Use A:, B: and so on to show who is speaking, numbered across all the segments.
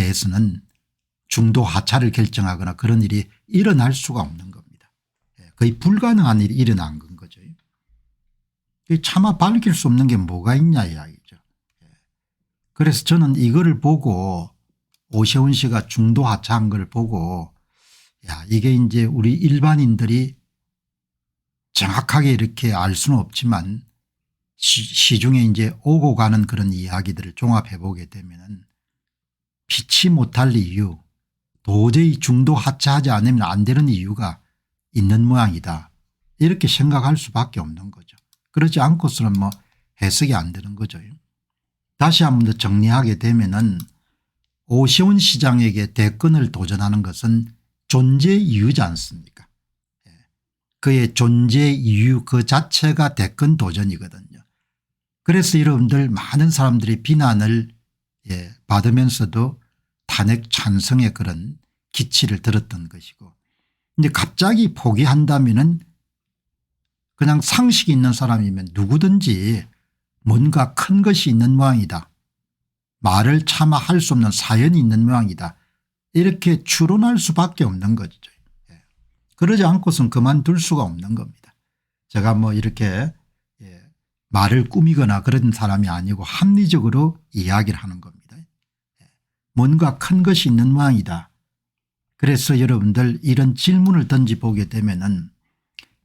A: 내에서는 중도 하차를 결정하거나 그런 일이 일어날 수가 없는 겁니다. 거의 불가능한 일이 일어난 건 거죠. 차마 밝힐 수 없는 게 뭐가 있냐 이야기죠. 그래서 저는 이거를 보고 오세훈 씨가 중도 하차한 걸 보고 야 이게 이제 우리 일반인들이 정확하게 이렇게 알 수는 없지만 시중에 이제 오고 가는 그런 이야기들을 종합해 보게 되면은 피치 못할 이유 도저히 중도 하차하지 않으면 안 되는 이유가 있는 모양이다 이렇게 생각할 수밖에 없는 거죠. 그렇지 않고서는 뭐 해석이 안 되는 거죠. 다시 한 번 더 정리하게 되면은 오세훈 시장에게 대권을 도전하는 것은 존재 이유지 않습니까? 그의 존재 이유 그 자체가 대권 도전이거든요. 그래서 여러분들 많은 사람들이 비난을 받으면서도 탄핵 찬성의 그런 기치를 들었던 것이고 이제 갑자기 포기한다면은 그냥 상식이 있는 사람이면 누구든지 뭔가 큰 것이 있는 모양이다. 말을 차마 할 수 없는 사연이 있는 모양이다. 이렇게 추론할 수밖에 없는 거죠. 그러지 않고선 그만둘 수가 없는 겁니다. 제가 뭐 이렇게 말을 꾸미거나 그런 사람이 아니고 합리적으로 이야기를 하는 겁니다. 뭔가 큰 것이 있는 모양이다. 그래서 여러분들 이런 질문을 던져보게 되면은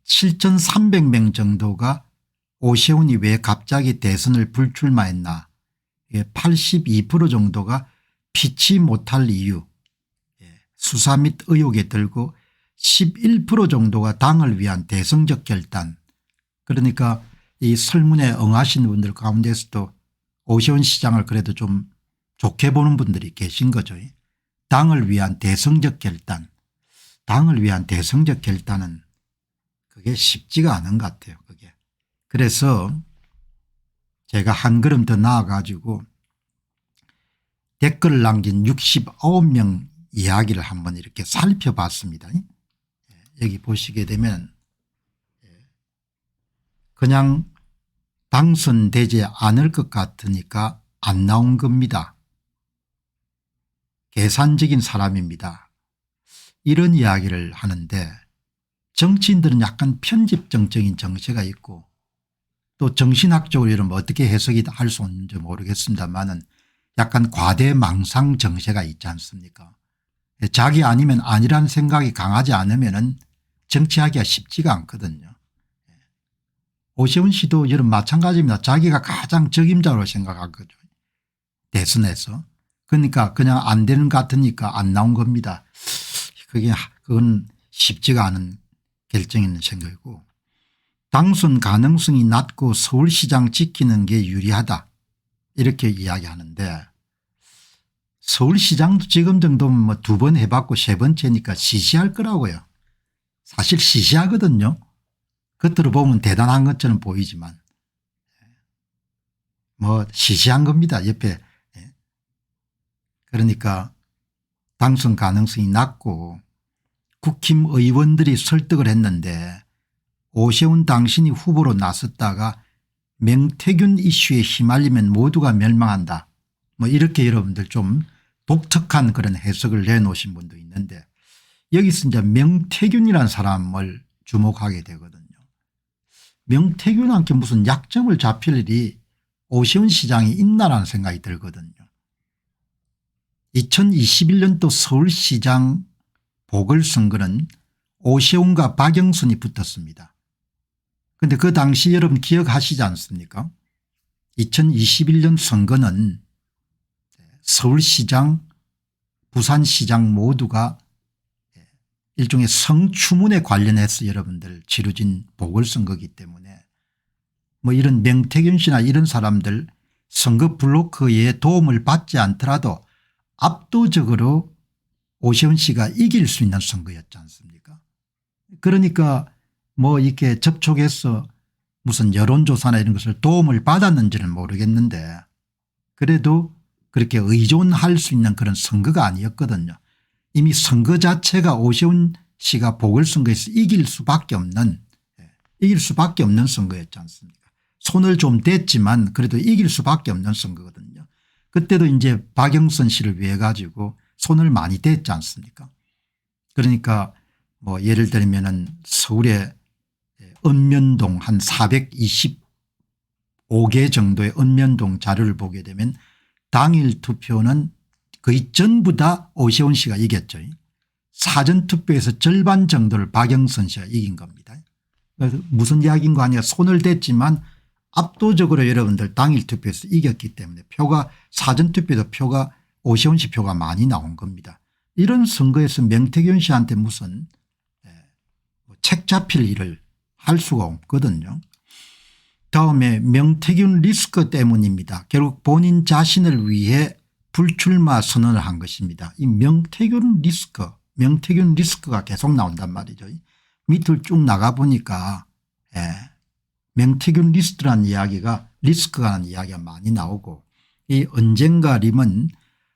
A: 7,300명 정도가 오세훈이 왜 갑자기 대선을 불출마했나 82% 정도가 피치 못할 이유 수사 및 의혹에 들고 11% 정도가 당을 위한 대승적 결단 그러니까 이 설문에 응하신 분들 가운데서도 오세훈 시장을 그래도 좀 좋게 보는 분들이 계신 거죠. 당을 위한 대승적 결단 당을 위한 대승적 결단은 그게 쉽지가 않은 것 같아요. 그게. 그래서 제가 한 걸음 더 나아가지고 댓글을 남긴 69명 이야기를 한번 이렇게 살펴봤습니다. 여기 보시게 되면 그냥 당선되지 않을 것 같으니까 안 나온 겁니다. 계산적인 사람입니다. 이런 이야기를 하는데 정치인들은 약간 편집정적인 정체가 있고 또 정신학적으로 이러면 어떻게 해석이 할 수 있는지 모르겠습니다만은 약간 과대망상 정세가 있지 않습니까? 자기 아니면 아니라는 생각이 강하지 않으면은 정치하기가 쉽지가 않거든요. 오세훈 씨도 이런 마찬가지입니다. 자기가 가장 적임자로 생각한 거죠. 대선에서. 그러니까 그냥 안 되는 것 같으니까 안 나온 겁니다. 그건 쉽지가 않은 결정인 생각이고 당선 가능성이 낮고 서울시장 지키는 게 유리하다 이렇게 이야기하는데 서울시장도 지금 정도면 뭐 2번 해봤고 3번째니까 시시할 거라고요. 사실 시시하거든요. 겉으로 보면 대단한 것처럼 보이지만 뭐 시시한 겁니다. 옆에. 그러니까 당선 가능성이 낮고 국힘 의원들이 설득을 했는데 오세훈 당신이 후보로 나섰다가 명태균 이슈에 휘말리면 모두가 멸망한다. 뭐 이렇게 여러분들 좀 독특한 그런 해석을 내놓으신 분도 있는데 여기서 이제 명태균이라는 사람을 주목하게 되거든요. 명태균한테 무슨 약점을 잡힐 일이 오세훈 시장이 있나라는 생각이 들거든요. 2021년도 서울시장 보궐선거는 오세훈과 박영선이 붙었습니다. 그런데 그 당시 여러분 기억하시지 않습니까? 2021년 선거는 서울시장 부산시장 모두가 일종의 성추문에 관련해서 여러분들 치러진 보궐선거이기 때문에 뭐 이런 명태균 씨나 이런 사람들 선거 블로크의 도움을 받지 않더라도 압도적으로 오세훈 씨가 이길 수 있는 선거였지 않습니까? 그러니까 뭐 이렇게 접촉해서 무슨 여론조사나 이런 것을 도움을 받았는지는 모르겠는데 그래도 그렇게 의존할 수 있는 그런 선거가 아니었거든요. 이미 선거 자체가 오세훈 씨가 보궐선거에서 이길 수밖에 없는 선거였지 않습니까? 손을 좀 댔지만 그래도 이길 수밖에 없는 선거거든요. 그때도 이제 박영선 씨를 위해 가지고 손을 많이 댔지 않습니까? 그러니까 뭐 예를 들면은 서울의 읍면동 한 425개 정도의 읍면동 자료를 보게 되면 당일 투표는 거의 전부 다 오세훈 씨가 이겼죠. 사전투표에서 절반 정도를 박영선 씨가 이긴 겁니다. 그래서 무슨 이야기인가 하니까 손을 댔지만 압도적으로 여러분들 당일 투표에서 이겼기 때문에 표가 사전투표에도 표가 오세훈 씨 표가 많이 나온 겁니다. 이런 선거에서 명태균 씨한테 무슨 책 잡힐 일을 할 수가 없거든요. 다음에 명태균 리스크 때문입니다. 결국 본인 자신을 위해 불출마 선언을 한 것입니다. 이 명태균 리스크가 계속 나온단 말이죠. 밑을 쭉 나가 보니까 명태균 리스크라는 이야기가 많이 나오고, 이 언젠가 림은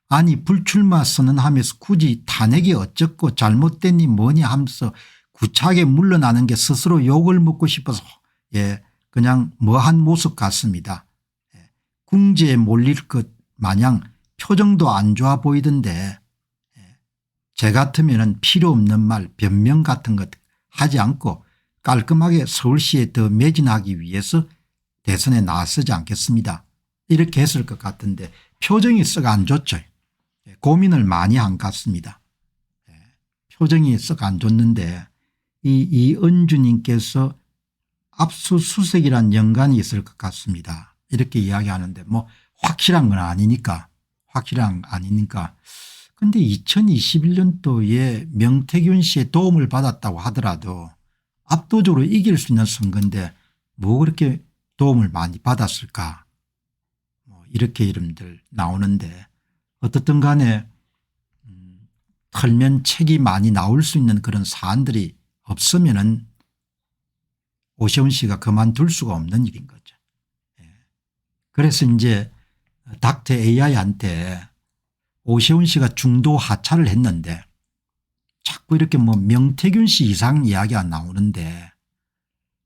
A: 아니 불출마 선언하면서 굳이 탄핵이 어쩌고 잘못됐니 뭐니 하면서 구차하게 물러나는 게 스스로 욕을 먹고 싶어서 그냥 뭐한 모습 같습니다. 궁지에 몰릴 것 마냥 표정도 안 좋아 보이던데 제 같으면 필요 없는 말 변명 같은 것 하지 않고 깔끔하게 서울시에 더 매진하기 위해서 대선에 나서지 않겠습니다. 이렇게 했을 것 같은데 표정이 썩 안 좋죠. 고민을 많이 한 것 같습니다. 표정이 썩 안 좋는데 이은주님께서 압수수색이란 연관이 있을 것 같습니다. 이렇게 이야기하는데 뭐 확실한 건 아니니까 근데 2021년도에 명태균 씨의 도움을 받았다고 하더라도 압도적으로 이길 수 있는 선거인데 뭐 그렇게 도움을 많이 받았을까, 뭐 이렇게 이름들 나오는데 어떻든 간에 털면 책이 많이 나올 수 있는 그런 사안들이 없으면은 오세훈 씨가 그만둘 수가 없는 일인 거죠. 그래서 이제 닥터 AI한테 오세훈 씨가 중도 하차를 했는데 자꾸 이렇게 뭐 명태균 씨 이상 이야기가 나오는데,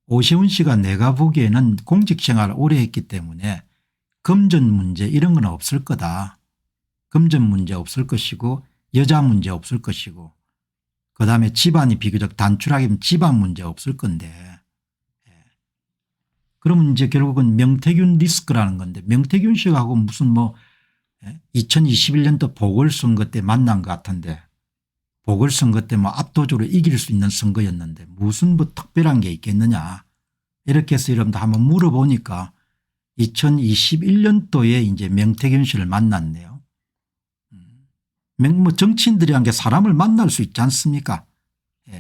A: 오세훈 씨가 내가 보기에는 공직생활을 오래 했기 때문에 금전 문제 이런 건 없을 거다. 금전 문제 없을 것이고 여자 문제 없을 것이고 그다음에 집안이 비교적 단출하게 집안 문제 없을 건데, 그러면 이제 결국은 명태균 리스크라는 건데 명태균 씨하고 무슨 뭐 2021년도 보궐선거 때 만난 것 같은데 보궐선거 때 뭐 압도적으로 이길 수 있는 선거였는데 무슨 뭐 특별한 게 있겠느냐 이렇게 해서 여러분들 한번 물어보니까 2021년도에 이제 명태균 씨를 만났네요. 뭐 정치인들이란 게 사람을 만날 수 있지 않습니까?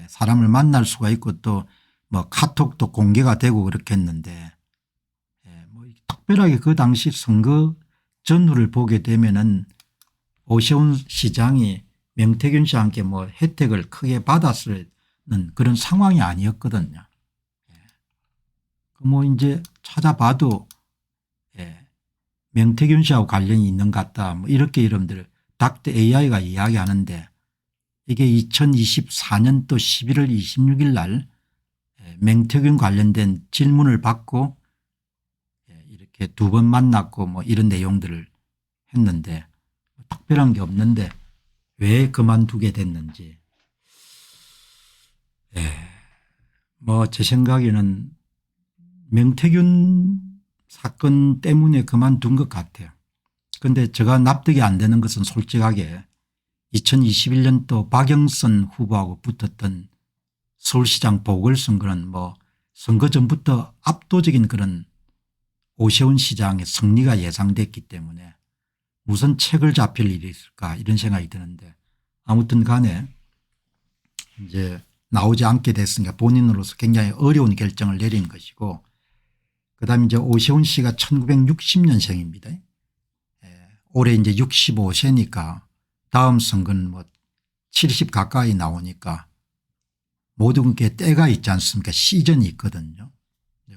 A: 사람을 만날 수가 있고 또 뭐 카톡도 공개가 되고 그렇게 했는데 뭐 특별하게 그 당시 선거 전후를 보게 되면은 오세훈 시장이 명태균 씨와 함께 뭐 혜택을 크게 받았는 그런 상황이 아니었거든요. 뭐 이제 찾아봐도 명태균 씨하고 관련이 있는 것 같다 뭐 이렇게 여러분들 닥터 AI가 이야기하는데, 이게 2024년도 11월 26일 날 명태균 관련된 질문을 받고 이렇게 두 번 만났고 뭐 이런 내용들을 했는데 특별한 게 없는데 왜 그만두게 됐는지 뭐 제 생각에는 명태균 사건 때문에 그만둔 것 같아요. 그런데 제가 납득이 안 되는 것은 솔직하게 2021년도 박영선 후보하고 붙었던 서울시장 보궐선거는 뭐 선거 전부터 압도적인 그런 오세훈 시장의 승리가 예상됐기 때문에 무슨 책을 잡힐 일이 있을까 이런 생각이 드는데, 아무튼 간에 이제 나오지 않게 됐으니까 본인으로서 굉장히 어려운 결정을 내린 것이고, 그다음에 이제 오세훈 씨가 1960년생입니다. 올해 이제 65세니까 다음 선거는 뭐 70 가까이 나오니까 모든 게 때가 있지 않습니까? 시즌이 있거든요.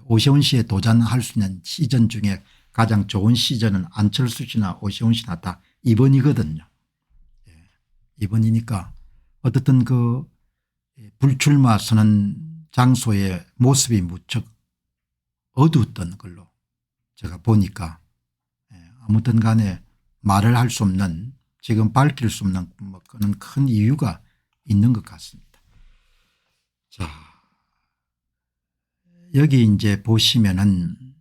A: 오세훈 씨에 도전할 수 있는 시즌 중에 가장 좋은 시즌은 안철수 씨나 오세훈 씨나 다 이번이거든요. 이번이니까 어떻든 그 불출마 선언 장소의 모습이 무척 어두웠던 걸로 제가 보니까 아무튼 간에 말을 할 수 없는 지금 밝힐 수 없는 뭐 그런 큰 이유가 있는 것 같습니다. 자, 여기 이제 보시면은